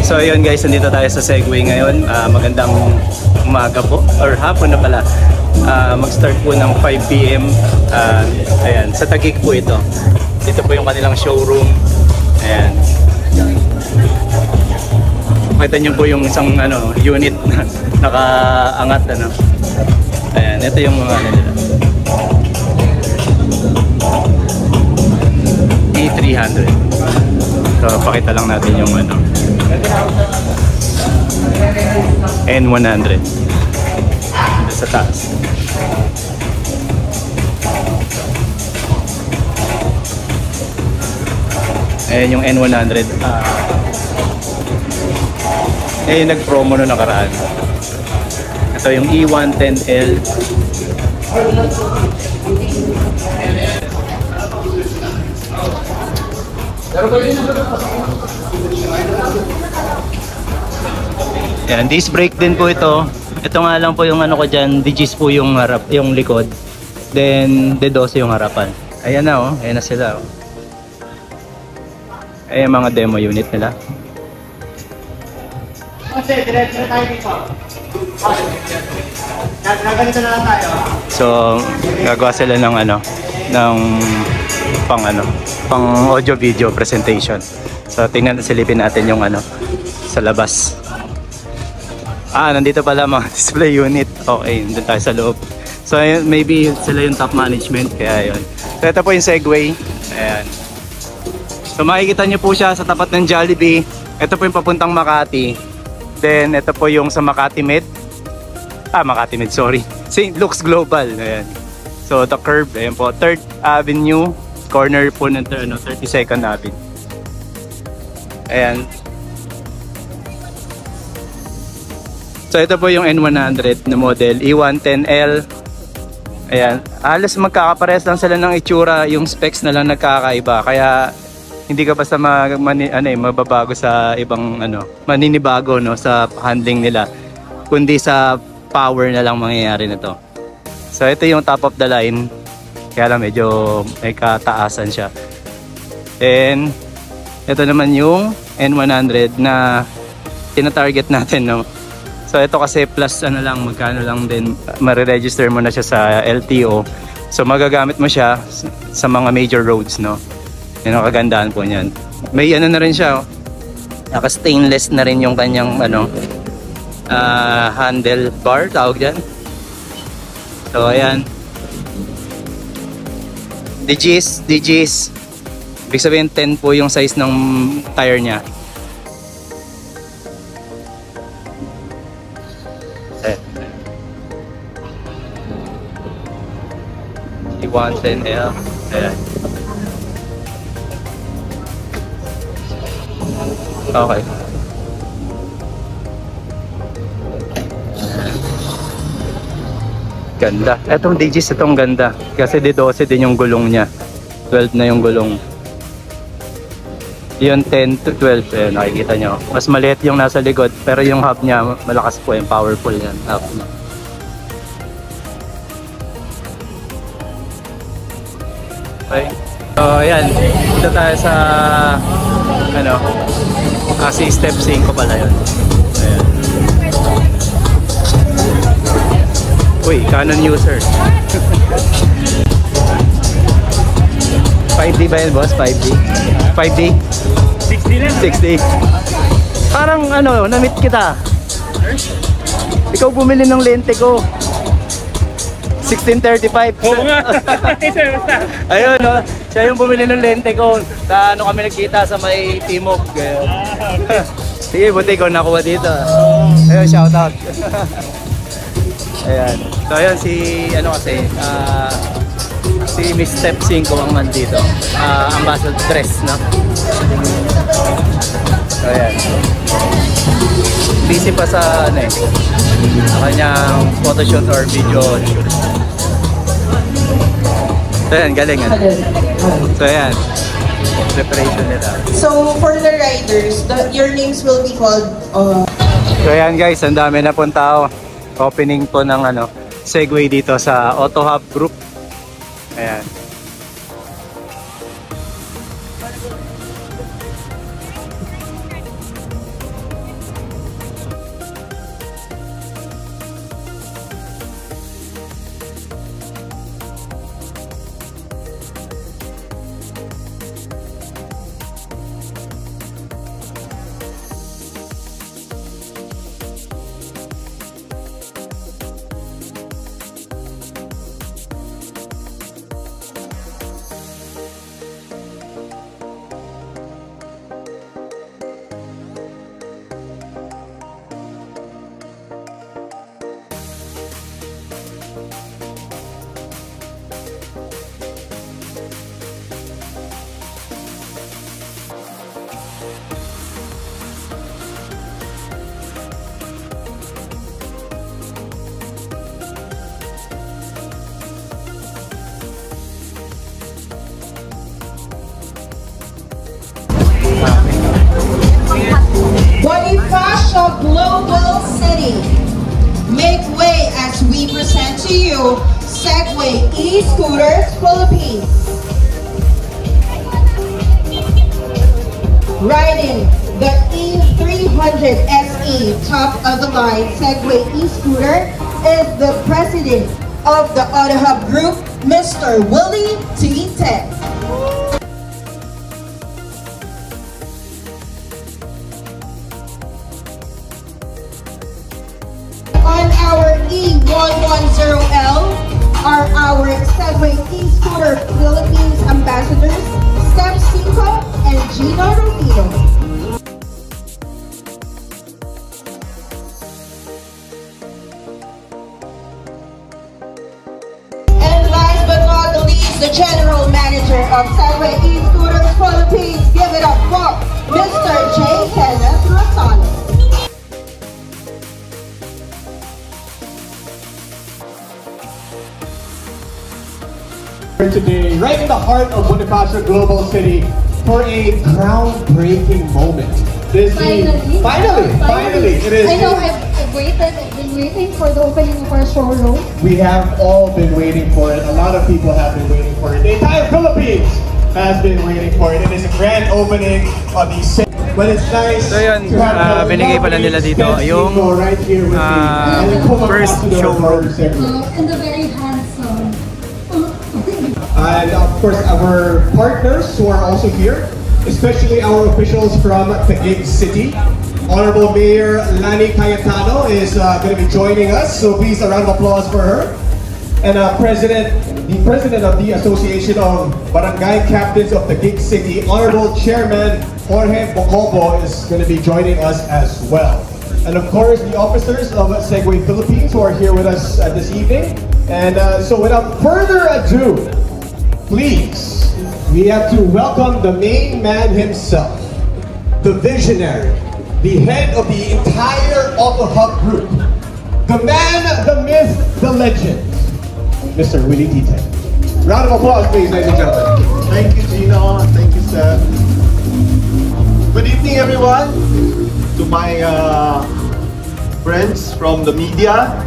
So ayun guys, nandito tayo sa Segway ngayon. Magandang umaga po, or hapon na pala. Mag-start po ng 5 PM. Ayan, sa Taguig po ito. Dito po yung kanilang showroom. Ayan. Makita nyo po yung isang unit na nakaangat. Ayan, ito yung mga nila. E300. So, pakita lang natin yung N100 sa taas. Ayan yung N100. Yung nag-promo no nakaraan. Ito yung E110L. Yan, disc brake din po ito. Ito nga lang po yung ko dyan, Digis po yung harap, yung likod. Then, D12 yung harapan. Ayan na ayan na sila Ayan mga demo unit nila. So, gagawa sila ng pang audio video presentation. So, silipin natin yung sa labas. Nandito pala mga display unit. Okay, nandun tayo sa loob. So, maybe sila yung top management, kaya yun. So, ito po yung Segway. Ayan. So, makikita nyo po siya sa tapat ng Jollibee. Ito po yung papuntang Makati. Then, ito po yung sa Makati Med. Makati Med, sorry. St. Luke's Global. Ayan. So, the curve, ayan po. 3rd Avenue, corner po ng 32nd Avenue. Ayan. So, ito po yung N100 na model, E110L. Ayan. Halos magkakapares lang sila ng itsura, yung specs na lang nagkakaiba. Kaya, hindi ka basta mababago sa ibang maninibago sa handling nila, kundi sa power na lang mangyayari nito. So ito yung top of the line, kaya lang medyo may kataasan siya. And ito naman yung N100 na tina-target natin So ito kasi plus magkano lang din, mare-register mo na siya sa LTO. So magagamit mo siya sa mga major roads Yan ang kagandahan po niyan. May na rin siya naka-stainless na rin yung kanyang handlebar, tawag dyan. So ayan, Digis. Ibig sabihin 10 po yung size ng tire niya. E110L. Ayan. Okay. Ganda. Etong Digis, itong ganda. Kasi D12 din yung gulong niya. 12 na yung gulong. Yung 10 to 12, nakikita nyo. Mas maliit yung nasa likod, pero yung hub niya, malakas po yung powerful yan. Hub niya. Okay. So, ayan. Dito tayo sa kasi step 5 pala yun. Ayan. Uy, Canon user. 5D ba yan, boss? 5D? 5D? 6D lang. 6D. Parang na-meet kita. Ikaw bumili ng lente ko. 1635. Oo nga. Basta. Ayun, siya yung bumili ng lente ko. Sa kami nagkita sa may Timog. Sige, buti ko nakuha dito. Ayun, shout out. Ayan. So ayun, si Miss Step 5 ang nandito. Ambassadress, So ayan. Busy pa sa kanyang photoshoot or video shoot. So ayan, galing So ayan, preparation nila. So for the riders, your names will be called So ayan guys, ang dami na pong tao. Opening po ng Segway dito sa Auto Hub Group. Ayan. the global city. Make way as we present to you Segway e-Scooters Philippines. Riding the E300 SE top of the line Segway e-Scooter is the president of the AutoHub Group, Mr. Willie Tite. On our E110L are our Segway e-Scooter Philippines ambassadors, Steph Cinco and Gino Rufino. And last but not the least, the General Manager of Segway e-Scooters Philippines. Give it up for Mr. J. Kenneth Rosales. Today, right in the heart of Bonifacio Global City, for a groundbreaking moment. Finally, it is. I know I've been waiting for the opening of our showroom. We have all been waiting for it. A lot of people have been waiting for it. The entire Philippines has been waiting for it. It is a grand opening of the. But it's nice. So yun, to have binigay pala nila dito yung right here with me. first showroom. And the very handsome. And of course, our partners who are also here, especially our officials from Taguig City. Honorable Mayor Lani Cayetano is going to be joining us, so please a round of applause for her. And the president of the Association of Barangay Captains of Taguig City, Honorable Chairman Jorge Bocobo, is going to be joining us as well. And of course, the officers of Segway Philippines who are here with us this evening. And so without further ado, please, we have to welcome the main man himself, the visionary, the head of the entire AutoHub Group, the man, the myth, the legend, Mr. Willie Tite. Round of applause, please, ladies and gentlemen. Thank you, Gino. Thank you, Seth. Good evening, everyone. To my friends from the media,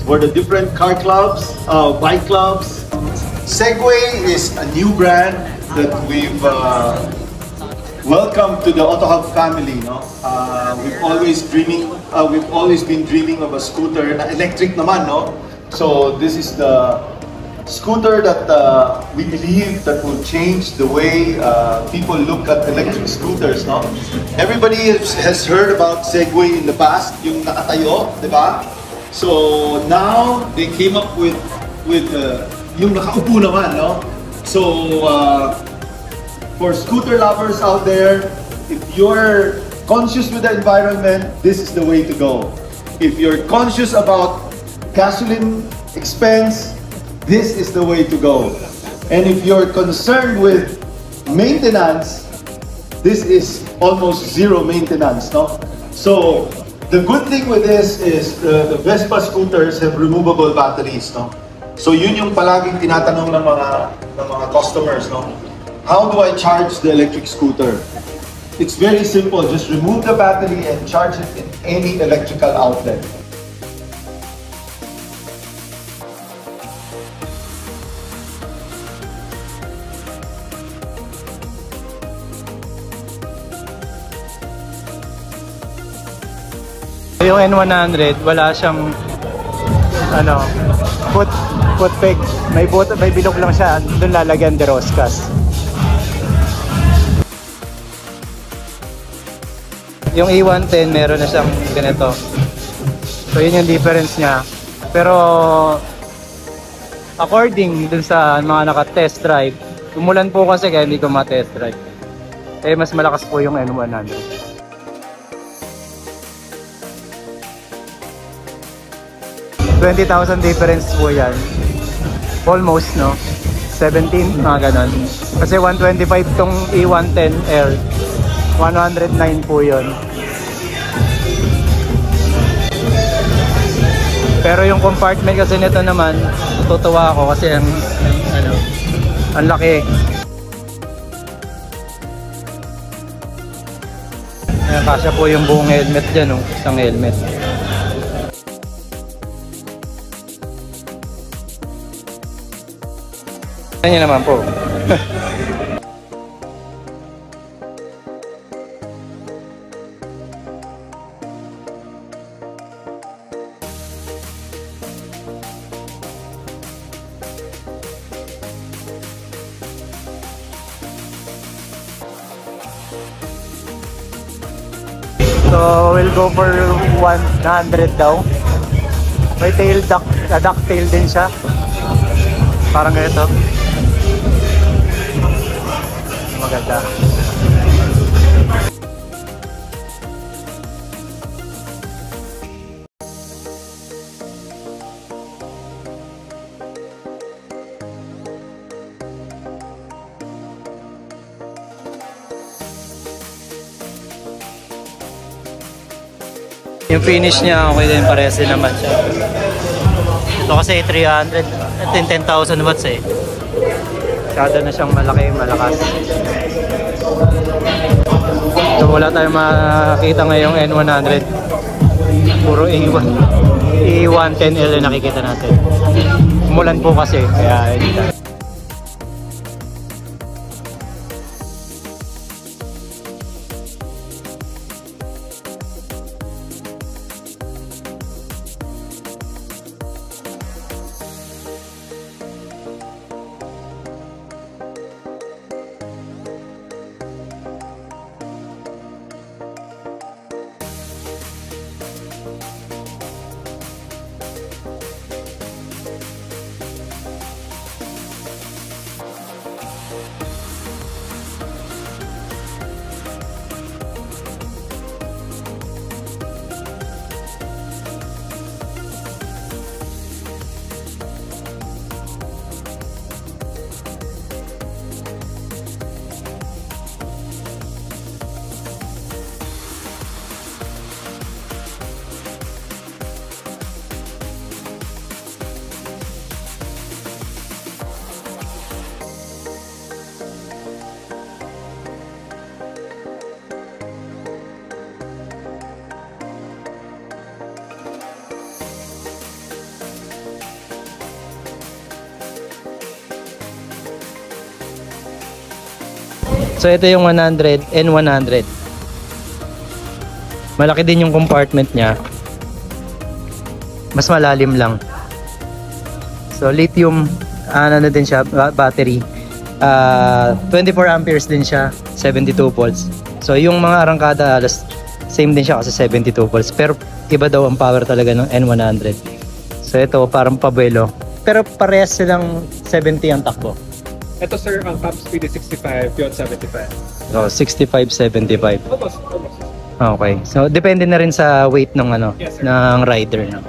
for the different car clubs, bike clubs. Segway is a new brand that we've welcomed to the AutoHub family. No? We've always been dreaming of a scooter na electric naman, no? So this is the scooter that we believe that will change the way people look at electric scooters, no? Everybody has heard about Segway in the past, yung nakatayo, di ba? So now they came up with yung nakaupo naman, no? So for scooter lovers out there, if you're conscious with the environment, this is the way to go. If you're conscious about gasoline expense, this is the way to go. And if you're concerned with maintenance, this is almost zero maintenance, no? So the good thing with this is the Vespa scooters have removable batteries, no? So yun yung palaging tinatanong ng mga customers, no? How do I charge the electric scooter? It's very simple. Just remove the battery and charge it in any electrical outlet. Yung N100, wala siyang foot peg. May bilog lang siya, doon lalagyan de Roscas. Yung E110 meron na siyang ganito. So yun yung difference niya. Pero according dun sa mga naka-test drive, umulan po kasi kaya hindi ko ma-test drive. Eh mas malakas po yung N100. 20,000 difference po yan. Almost, no? 17, mga ganon. Kasi 125 tong E110L. 109 po yun. Pero yung compartment kasi nito naman, natutuwa ako kasi ang laki. Ayan, Kasya po yung buong helmet dyan, oh. Isang helmet. Yan naman po. So, we'll go for 100 daw. May tail ducktail din siya. Parang ganito. Maganda. Yung finish niya, okay din, parehas din naman siya. Ito kasi 300, ito yung 10,000 watts eh. Masyado na siyang malaki, malakas. So wala tayong makikita ngayong N100. Puro E110L yung nakikita natin. Umulan po kasi, kaya hindi tayo. So ito yung 100, N100. Malaki din yung compartment niya. Mas malalim lang. So lithium, ano na din siya, battery. 24 amperes din siya, 72 volts. So yung mga arangkada alas same din siya kasi 72 volts. Pero iba daw ang power talaga ng N100. So ito parang pabuelo. Pero parehas silang 70 ang takbo. Ito sir, ang top speed is 65, yun 75. So 65, 75. Almost. Okay. So depende na rin sa weight ng ano, Yes, sir. ng rider, no?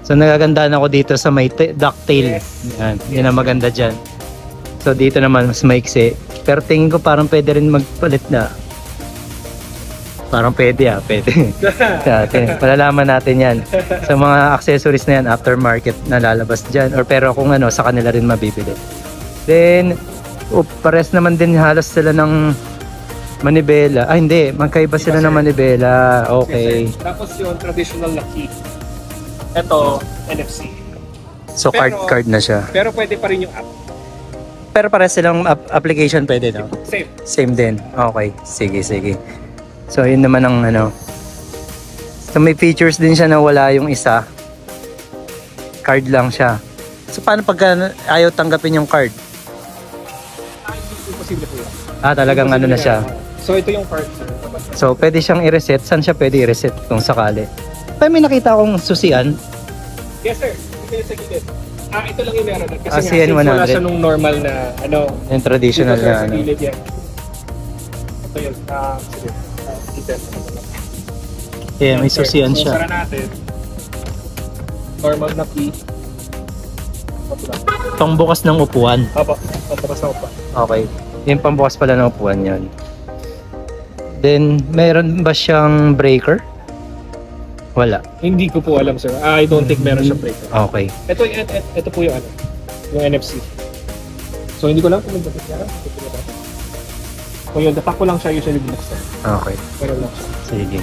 So nagagandaan ako dito sa may ducktail. Yan, yun ang maganda diyan. So dito naman mas maiksi. Pero tingin ko parang pwede rin magpalit na. Parang pwede pwede. Malalaman natin yan. Sa mga accessories na yan, aftermarket na lalabas diyan, or pero kung ano, sa kanila rin mabibili. Then, pares naman din halos sila ng manibela. Ah, hindi. Magkaiba sila ng manibela. Okay. Yes, tapos yung traditional na key. Ito, NFC. So, card na siya. Pero pwede pa rin yung app. Pero pares silang application pwede, no? Same. Same din. Okay. Sige. So, yun naman ang ano. So, may features din siya na wala yung isa. Card lang siya. So, paano pagka ayaw tanggapin yung card? Imposible po yun. Talagang ano na siya. So ito yung part sir. So, pwede siyang i-reset. Saan siya pwede i-reset kung sakali? Pero may nakita akong susian. Yes sir. Ito yung sa gilid. Ito lang yung meron. Kasi si nga, since N100. wala siya nung normal na ano. Yung traditional dito, sir, na sa ano. gilid yan. Ito yun. Sige. Dito. Yeah, may susian So, siya. sara natin. Normal na key. Pangbukas ng upuan. Opo. Pagbukas na upuan. Okay. Yung pambukas pala ng upuan yun. Then, meron ba siyang breaker? Wala. Hindi ko po alam sir. I don't think meron siyang breaker. Okay. Ito po yung ano. Yung NFC. So hindi ko lang kung may bakit yan. So yun, the pack ko lang siya usually binuksan. Okay. Pero lang siya. Sige.